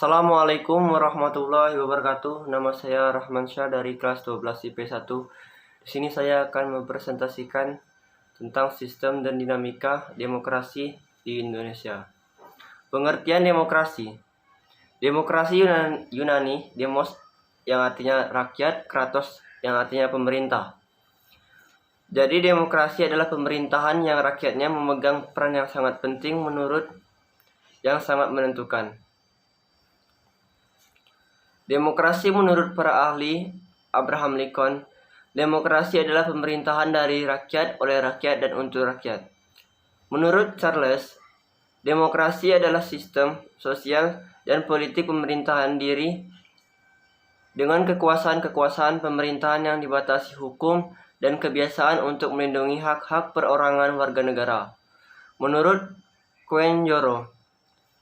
Assalamualaikum warahmatullahi wabarakatuh. Nama saya Rahman Syah dari kelas 12 IP1. Di sini saya akan mempresentasikan tentang sistem dan dinamika demokrasi di Indonesia. Pengertian demokrasi. Demokrasi Yunani, demos yang artinya rakyat, kratos yang artinya pemerintah. Jadi demokrasi adalah pemerintahan yang rakyatnya memegang peran yang sangat penting yang sangat menentukan. Demokrasi menurut para ahli Abraham Lincoln, demokrasi adalah pemerintahan dari rakyat, oleh rakyat, dan untuk rakyat. Menurut Charles, demokrasi adalah sistem sosial dan politik pemerintahan diri dengan kekuasaan-kekuasaan pemerintahan yang dibatasi hukum dan kebiasaan untuk melindungi hak-hak perorangan warga negara. Menurut Quenjoro,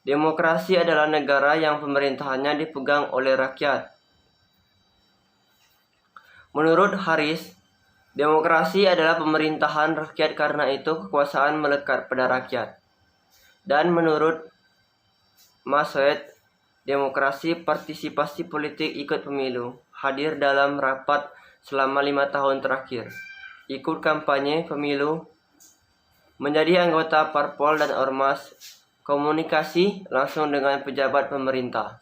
demokrasi adalah negara yang pemerintahannya dipegang oleh rakyat. Menurut Harris, demokrasi adalah pemerintahan rakyat karena itu kekuasaan melekat pada rakyat. Dan menurut Massaet, demokrasi partisipasi politik ikut pemilu, hadir dalam rapat selama 5 tahun terakhir, ikut kampanye pemilu, menjadi anggota parpol dan ormas, komunikasi langsung dengan pejabat pemerintah.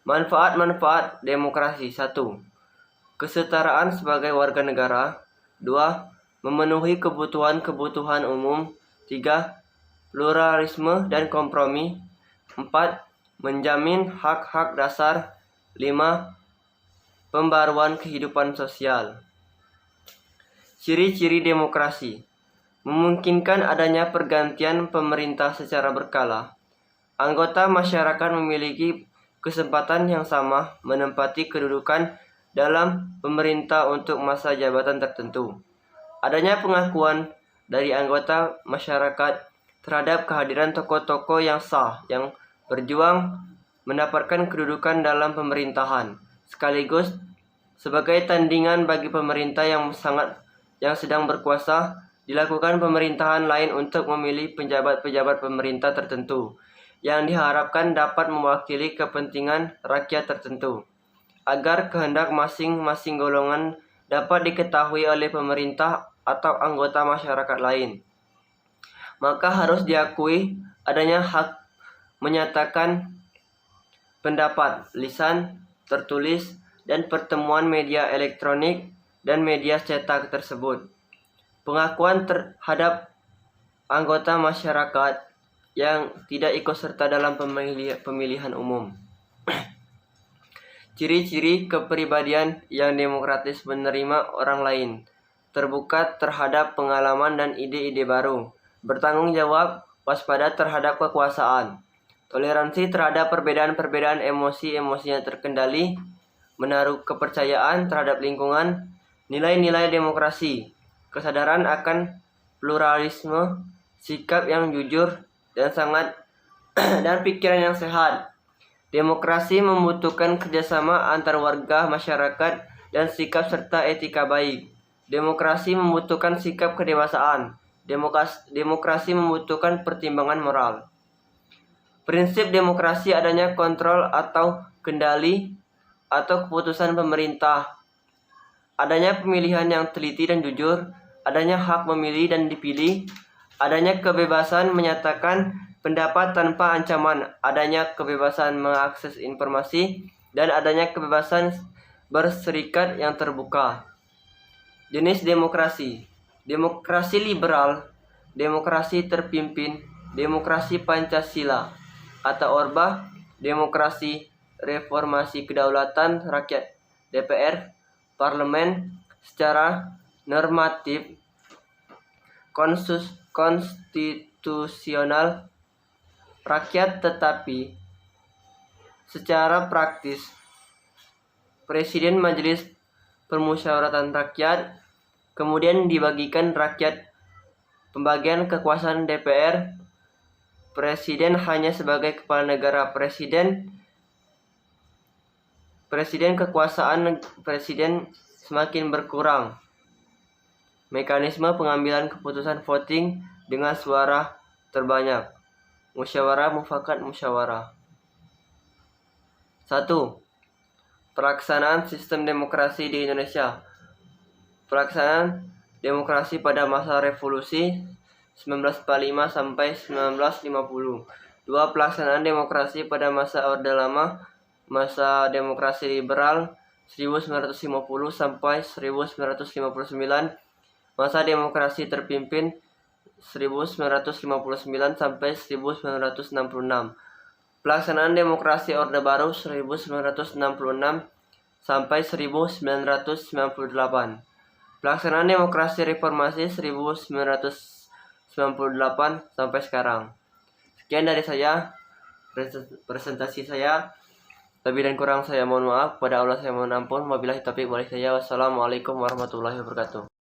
Manfaat-manfaat demokrasi. 1. Kesetaraan sebagai warga negara. 2. Memenuhi kebutuhan-kebutuhan umum. 3. Pluralisme dan kompromi. 4. Menjamin hak-hak dasar. 5. Pembaruan kehidupan sosial. Ciri-ciri demokrasi. Memungkinkan adanya pergantian pemerintah secara berkala. Anggota masyarakat memiliki kesempatan yang sama menempati kedudukan dalam pemerintah untuk masa jabatan tertentu. Adanya pengakuan dari anggota masyarakat terhadap kehadiran tokoh-tokoh yang sah yang berjuang mendapatkan kedudukan dalam pemerintahan, sekaligus sebagai tandingan bagi pemerintah yang sedang berkuasa. Dilakukan pemerintahan lain untuk memilih pejabat-pejabat pemerintah tertentu yang diharapkan dapat mewakili kepentingan rakyat tertentu, agar kehendak masing-masing golongan dapat diketahui oleh pemerintah atau anggota masyarakat lain. Maka harus diakui adanya hak menyatakan pendapat, lisan, tertulis, dan pertemuan media elektronik dan media cetak tersebut. Pengakuan terhadap anggota masyarakat yang tidak ikut serta dalam pemilihan umum. Ciri-ciri kepribadian yang demokratis: menerima orang lain, terbuka terhadap pengalaman dan ide-ide baru, bertanggung jawab, waspada terhadap kekuasaan, toleransi terhadap perbedaan-perbedaan, emosi-emosinya terkendali, menaruh kepercayaan terhadap lingkungan, nilai-nilai demokrasi, kesadaran akan pluralisme, sikap yang jujur dan pikiran yang sehat. Demokrasi membutuhkan kerjasama antar warga masyarakat dan sikap serta etika baik. Demokrasi membutuhkan sikap kedewasaan. Demokrasi membutuhkan pertimbangan moral. Prinsip demokrasi adanya kontrol atau kendali atau keputusan pemerintah. Adanya pemilihan yang teliti dan jujur, adanya hak memilih dan dipilih, adanya kebebasan menyatakan pendapat tanpa ancaman, adanya kebebasan mengakses informasi, dan adanya kebebasan berserikat yang terbuka. Jenis demokrasi: demokrasi liberal, demokrasi terpimpin, demokrasi Pancasila atau Orba, demokrasi reformasi kedaulatan rakyat, DPR, parlemen secara normatif, konstitusional, rakyat, tetapi secara praktis presiden majelis permusyawaratan rakyat, kemudian dibagikan rakyat. Pembagian kekuasaan DPR, presiden hanya sebagai kepala negara. Kekuasaan presiden semakin berkurang. Mekanisme pengambilan keputusan voting dengan suara terbanyak. Musyawarah mufakat musyawarah. 1. Pelaksanaan sistem demokrasi di Indonesia. Pelaksanaan demokrasi pada masa revolusi 1945 sampai 1950. 2. Pelaksanaan demokrasi pada masa Orde Lama, masa demokrasi liberal 1950 sampai 1959. Masa demokrasi terpimpin 1959 sampai 1966. Pelaksanaan demokrasi Orde Baru 1966 sampai 1998. Pelaksanaan demokrasi reformasi 1998 sampai sekarang. Sekian dari saya, presentasi saya. Lebih dan kurang saya mohon maaf. Pada Allah saya mohon ampun. Wabillahi taufiq wal hidayah. Wassalamualaikum warahmatullahi wabarakatuh.